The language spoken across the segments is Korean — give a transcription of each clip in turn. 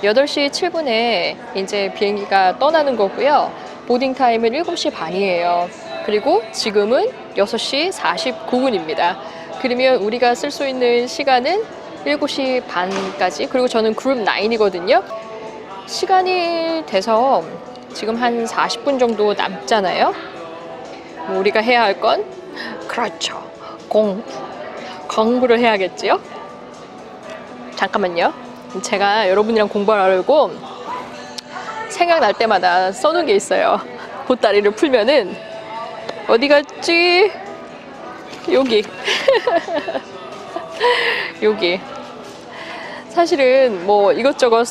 8시 7분에 이제 비행기가 떠나는 거고요. 보딩 타임은 7시 반이에요. 그리고 지금은 6시 49분입니다. 그러면 우리가 쓸 수 있는 시간은 7시 반까지. 그리고 저는 그룹 9이거든요. 시간이 돼서 지금 한 40분 정도 남잖아요. 뭐 우리가 해야 할 건 그렇죠. 공부를 해야겠지요. 잠깐만요. 제가 여러분이랑 공부하려고 생각날 때마다 써놓은 게 있어요. 보따리를 풀면은 어디 갔지? 여기. 여기. 사실은 뭐 이것저것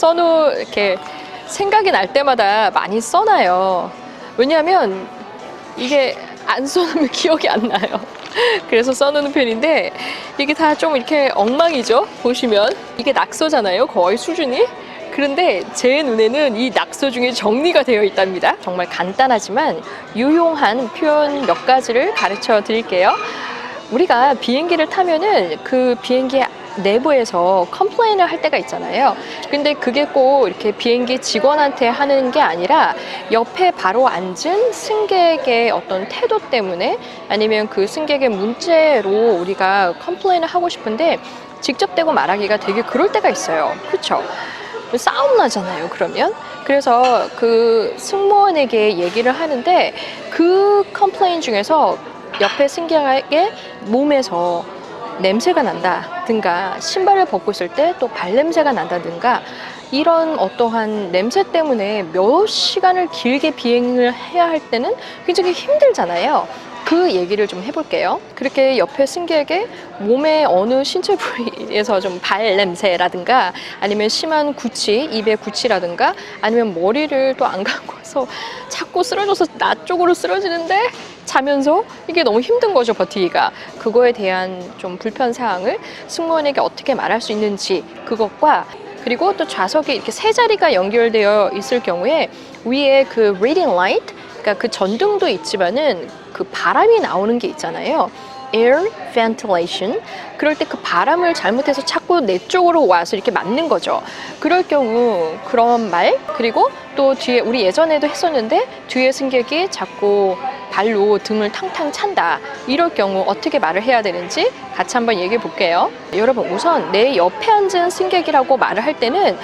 이렇게 생각이 날 때마다 많이 써놔요. 왜냐하면 이게 안 써놓으면 기억이 안 나요. 그래서 써놓는 편인데 이게 다 좀 이렇게 엉망이죠. 보시면 이게 낙서잖아요. 거의 수준이. 그런데 제 눈에는 이 낙서 중에 정리가 되어 있답니다. 정말 간단하지만 유용한 표현 몇 가지를 가르쳐 드릴게요. 우리가 비행기를 타면은 그 비행기 내부에서 컴플레인을 할 때가 있잖아요. 근데 그게 꼭 이렇게 비행기 직원한테 하는 게 아니라 옆에 바로 앉은 승객의 어떤 태도 때문에 아니면 그 승객의 문제로 우리가 컴플레인을 하고 싶은데 직접 대고 말하기가 되게 그럴 때가 있어요. 그렇죠? 싸움 나잖아요, 그러면. 그래서 그 승무원에게 얘기를 하는데 그 컴플레인 중에서 옆에 승객의 몸에서 냄새가 난다든가 신발을 벗고 있을 때 또 발냄새가 난다든가 이런 어떠한 냄새 때문에 몇 시간을 길게 비행을 해야 할 때는 굉장히 힘들잖아요. 그 얘기를 좀 해볼게요. 그렇게 옆에 승객의 몸의 어느 신체 부위에서 좀 발냄새라든가 아니면 심한 구취, 입의 구취라든가 아니면 머리를 또 안 감고서 자꾸 쓰러져서 나 쪽으로 쓰러지는데 자면서 이게 너무 힘든 거죠, 버티기가. 그거에 대한 좀 불편사항을 승무원에게 어떻게 말할 수 있는지 그것과 그리고 또 좌석에 이렇게 세 자리가 연결되어 있을 경우에 위에 그 reading light, 그러니까 그 전등도 있지만은 그 바람이 나오는 게 있잖아요. air ventilation. 그럴 때 그 바람을 잘못해서 자꾸 내 쪽으로 와서 이렇게 맞는 거죠. 그럴 경우 그런 말, 그리고 또 뒤에 우리 예전에도 했었는데 뒤에 승객이 자꾸 발로 등을 탕탕 찬다. 이럴 경우 어떻게 말을 해야 되는지 같이 한번 얘기해 볼게요. 여러분, 우선 내 옆에 앉은 승객이라고 말을 할 때는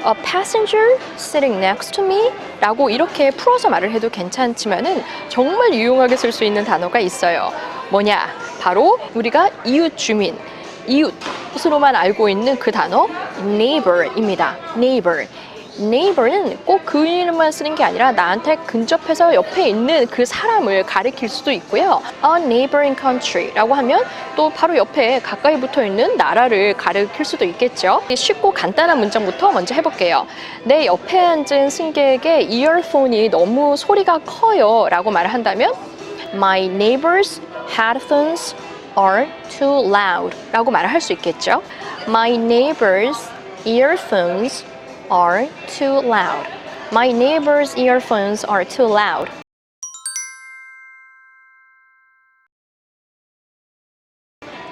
A passenger sitting next to me 라고 이렇게 풀어서 말을 해도 괜찮지만은 정말 유용하게 쓸 수 있는 단어가 있어요. 뭐냐? 바로 우리가 이웃 주민, 이웃으로만 알고 있는 그 단어 neighbor입니다. neighbor. neighbor는 꼭 그 이름만 쓰는 게 아니라 나한테 근접해서 옆에 있는 그 사람을 가리킬 수도 있고요. A neighboring country라고 하면 또 바로 옆에 가까이 붙어 있는 나라를 가리킬 수도 있겠죠. 쉽고 간단한 문장부터 먼저 해볼게요. 내 옆에 앉은 승객의 이어폰이 너무 소리가 커요 라고 말을 한다면 My neighbor's headphones are too loud 라고 말을 할 수 있겠죠. My neighbor's earphones are too loud. My neighbor's earphones are too loud.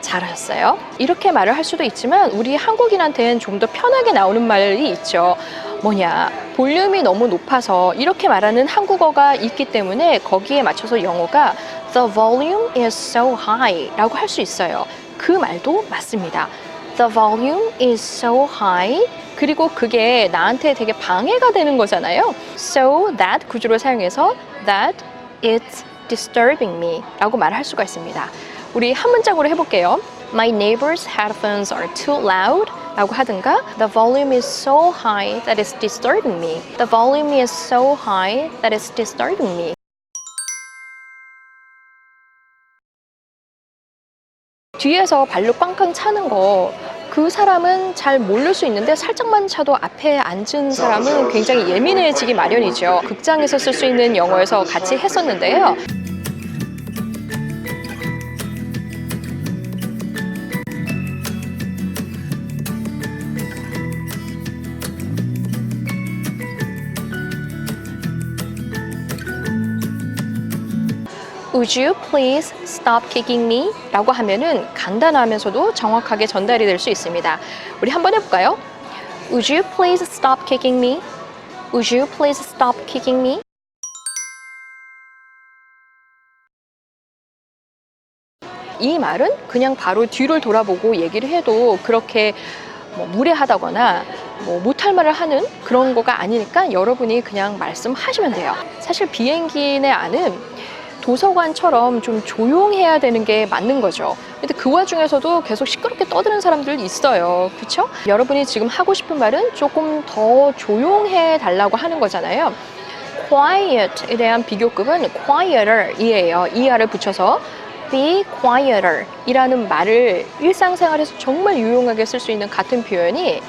잘하셨어요. 이렇게 말을 할 수도 있지만 우리 한국인한테는 좀 더 편하게 나오는 말이 있죠. 뭐냐, 볼륨이 너무 높아서 이렇게 말하는 한국어가 있기 때문에 거기에 맞춰서 영어가 The volume is so high 라고 할 수 있어요. 그 말도 맞습니다. The volume is so high. 그리고 그게 나한테 되게 방해가 되는 거잖아요. So that 구조를 사용해서 that it's disturbing me 라고 말을 할 수가 있습니다. 우리 한 문장으로 해볼게요. My neighbor's headphones are too loud 라고 하든가 The volume is so high that it's disturbing me. The volume is so high that it's disturbing me. 뒤에서 발로 꽝꽝 차는 거 그 사람은 잘 모를 수 있는데 살짝만 차도 앞에 앉은 사람은 굉장히 예민해지기 마련이죠. 극장에서 쓸 수 있는 영어에서 같이 했었는데요. Would you please stop kicking me? 라고 하면은 간단하면서도 정확하게 전달이 될 수 있습니다. 우리 한번 해볼까요? Would you please stop kicking me? Would you please stop kicking me? 이 말은 그냥 바로 뒤를 돌아보고 얘기를 해도 그렇게 뭐 무례하다거나 뭐 못할 말을 하는 그런 거가 아니니까 여러분이 그냥 말씀하시면 돼요. 사실 비행기 내 안은 도서관처럼 좀 조용해야 되는 게 맞는 거죠. 근데 그 와중에서도 계속 시끄럽게 떠드는 사람들 있어요. 그렇죠? 여러분이 지금 하고 싶은 말은 조금 더 조용해 달라고 하는 거잖아요. quiet에 대한 비교급은 quieter 이에요. er을 붙여서 be quieter 이라는 말을 일상생활에서 정말 유용하게 쓸 수 있는 같은 표현이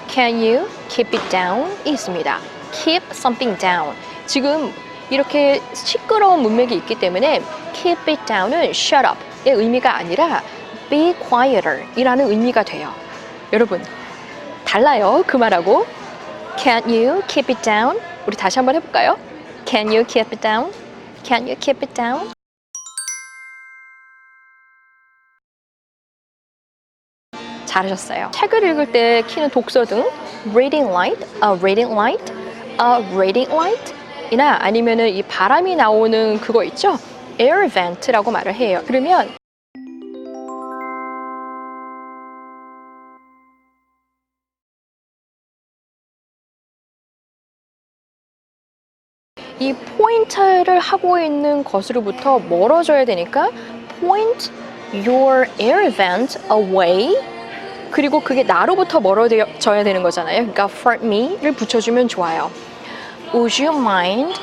can you keep it down 이 있습니다. keep something down. 지금 이렇게 시끄러운 문맥이 있기 때문에 keep it down은 shut up의 의미가 아니라 be quieter 이라는 의미가 돼요. 여러분 달라요 그 말하고. Can you keep it down? 우리 다시 한번 해볼까요? Can you keep it down? Can you keep it down? 잘하셨어요. 책을 읽을 때 켜는 독서등 reading light, a reading light, a reading light 이나 아니면은 이 바람이 나오는 그거 있죠? air vent라고 말을 해요. 그러면 이 포인트를 하고 있는 것으로부터 멀어져야 되니까 point your air vent away 그리고 그게 나로부터 멀어져야 되는 거잖아요. 그러니까 from me를 붙여주면 좋아요. Would you mind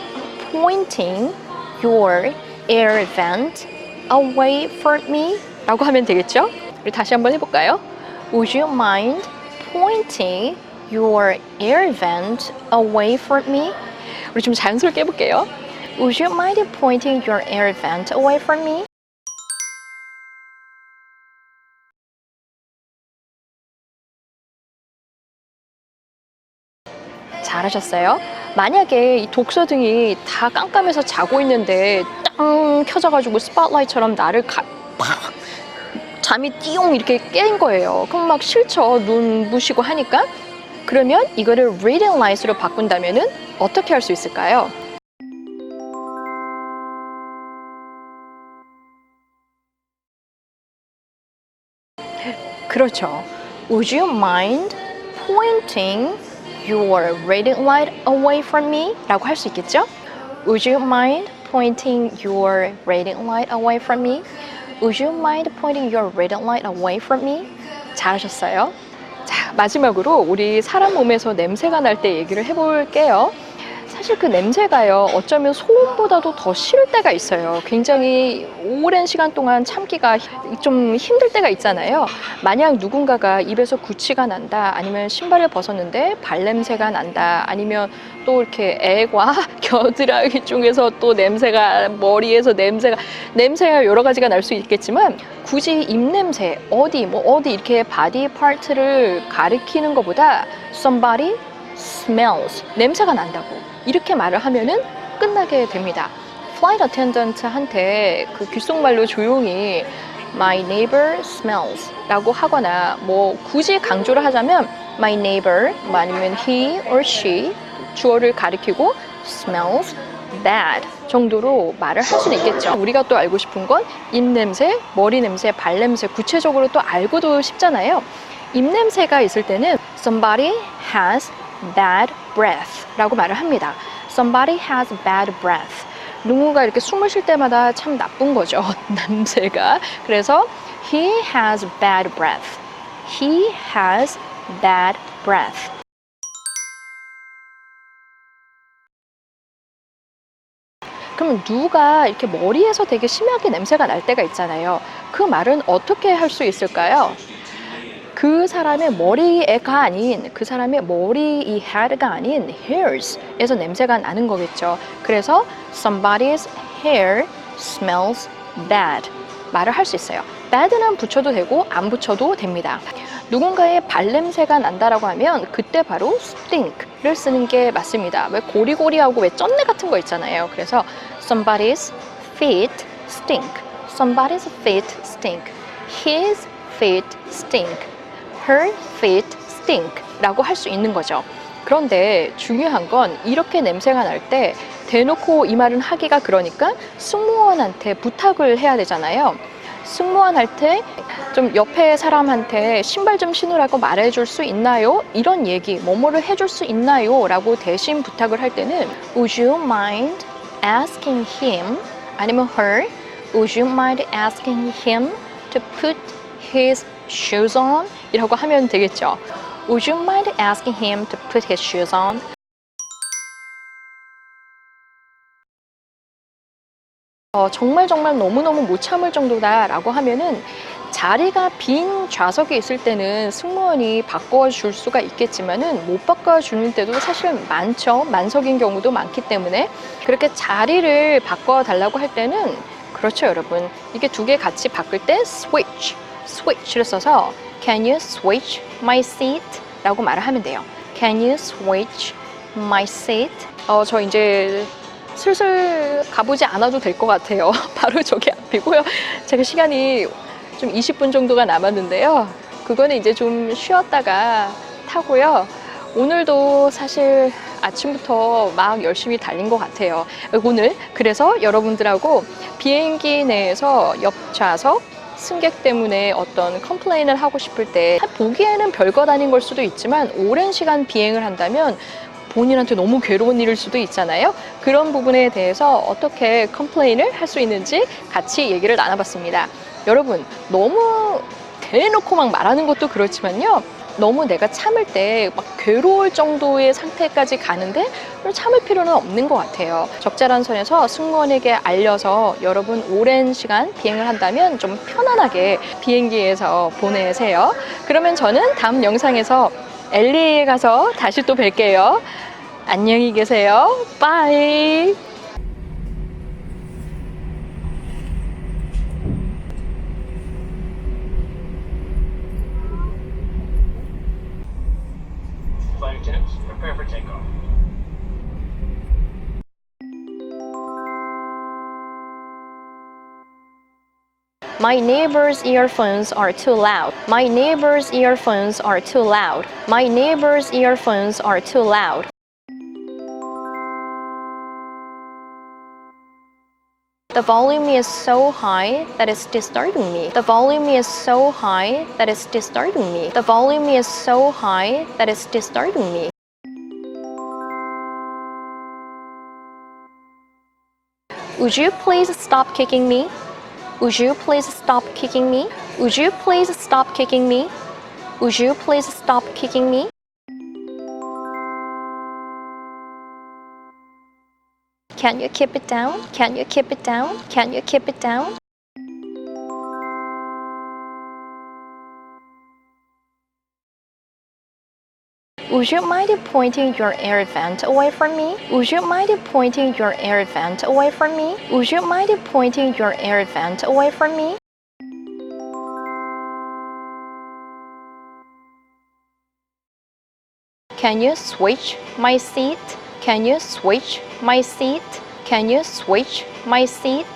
pointing your air vent away from me? 라고 하면 되겠죠? 우리 다시 한번 해볼까요? Would you mind pointing your air vent away from me? 우리 좀 자연스럽게 해볼게요. Would you mind pointing your air vent away from me? 잘하셨어요. 만약에 이 독서등이 다 깜깜해서 자고 있는데 땅 켜져가지고 스팟라이트처럼 나를 팍 잠이 띠용 이렇게 깬 거예요. 그럼 막 싫죠. 눈 부시고 하니까. 그러면 이거를 reading light으로 바꾼다면은 어떻게 할 수 있을까요? 그렇죠. Would you mind pointing your reading light away from me? 라고 할 수 있겠죠? Would you mind pointing your reading light away from me? Would you mind pointing your reading light away from me? 잘하셨어요. 자, 마지막으로 우리 사람 몸에서 냄새가 날 때 얘기를 해볼게요. 사실 그 냄새가요, 어쩌면 소음보다도 더 싫을 때가 있어요. 굉장히 오랜 시간 동안 참기가 좀 힘들 때가 있잖아요. 만약 누군가가 입에서 구취가 난다, 아니면 신발을 벗었는데 발냄새가 난다, 아니면 또 이렇게 애과 겨드랑이 쪽에서 또 냄새가, 머리에서 냄새가 여러 가지가 날 수 있겠지만, 굳이 입냄새, 어디 이렇게 바디 파트를 가리키는 것보다 somebody smells, 냄새가 난다고 이렇게 말을 하면은 끝나게 됩니다. Flight attendant한테 그 귓속말로 조용히 My neighbor smells 라고 하거나, 뭐 굳이 강조를 하자면 My neighbor 아니면 he or she 주어를 가리키고 smells bad 정도로 말을 할 수는 있겠죠. 우리가 또 알고 싶은 건 입냄새, 머리 냄새, 발냄새 구체적으로 또 알고도 싶잖아요. 입냄새가 있을 때는 somebody has bad breath 라고 말을 합니다. Somebody has bad breath. 누군가 이렇게 숨을 쉴 때마다 참 나쁜 거죠. 냄새가. 그래서 he has bad breath. He has bad breath. 그럼 누가 이렇게 머리에서 되게 심하게 냄새가 날 때가 있잖아요. 그 말은 어떻게 할 수 있을까요? 그 사람의 머리가 아닌, 그 사람의 머리 이 head가 아닌 hairs에서 냄새가 나는 거겠죠. 그래서 somebody's hair smells bad 말을 할 수 있어요. bad는 붙여도 되고 안 붙여도 됩니다. 누군가의 발냄새가 난다라고 하면 그때 바로 stink를 쓰는 게 맞습니다. 왜 고리고리하고 왜 쩐내 같은 거 있잖아요. 그래서 somebody's feet stink. Somebody's feet stink. His feet stink. Her feet stink. 라고 할 수 있는 거죠. 그런데 중요한 건 이렇게 냄새가 날 때 대놓고 이 말은 하기가 그러니까 승무원한테 부탁을 해야 되잖아요. 승무원한테 좀 옆에 사람한테 신발 좀 신으라고 말해줄 수 있나요? 이런 얘기, 뭐뭐를 해줄 수 있나요? 라고 대신 부탁을 할 때는 Would you mind asking him 아니면 her Would you mind asking him to put his shoes on? 이라고 하면 되겠죠. Would you mind asking him to put his shoes on? 정말 너무너무 못 참을 정도다 라고 하면은 자리가 빈 좌석에 있을 때는 승무원이 바꿔줄 수가 있겠지만은 못 바꿔주는 때도 사실 많죠. 만석인 경우도 많기 때문에 그렇게 자리를 바꿔달라고 할 때는 그렇죠, 여러분. 이게 두 개 같이 바꿀 때 switch를 써서 Can you switch my seat? 라고 말을 하면 돼요. Can you switch my seat? 저 이제 슬슬 가보지 않아도 될 것 같아요. 바로 저기 앞이고요. 제가 시간이 좀 20분 정도가 남았는데요. 그거는 이제 좀 쉬었다가 타고요. 오늘도 사실 아침부터 막 열심히 달린 것 같아요. 오늘 그래서 여러분들하고 비행기 내에서 옆좌석 승객 때문에 어떤 컴플레인을 하고 싶을 때 보기에는 별것 아닌 걸 수도 있지만 오랜 시간 비행을 한다면 본인한테 너무 괴로운 일일 수도 있잖아요. 그런 부분에 대해서 어떻게 컴플레인을 할 수 있는지 같이 얘기를 나눠봤습니다. 여러분, 너무 대놓고 막 말하는 것도 그렇지만요. 너무 내가 참을 때 막 괴로울 정도의 상태까지 가는데 참을 필요는 없는 것 같아요. 적절한 선에서 승무원에게 알려서 여러분 오랜 시간 비행을 한다면 좀 편안하게 비행기에서 보내세요. 그러면 저는 다음 영상에서 LA에 가서 다시 또 뵐게요. 안녕히 계세요. 빠이. Flight attendants, prepare for takeoff. My neighbor's earphones are too loud. My neighbor's earphones are too loud. My neighbor's earphones are too loud. The volume is so high that it's disturbing me. The volume is so high that it's disturbing me. The volume is so high that it's disturbing me. Would you please stop kicking me? Would you please stop kicking me? Would you please stop kicking me? Would you please stop kicking me? Can you keep it down? Can you keep it down? Can you keep it down? Would you mind pointing your air vent away from me? Would you mind pointing your air vent away from me? Would you mind pointing your air vent away from me? Can you switch my seat? Can you switch my seat? Can you switch my seat?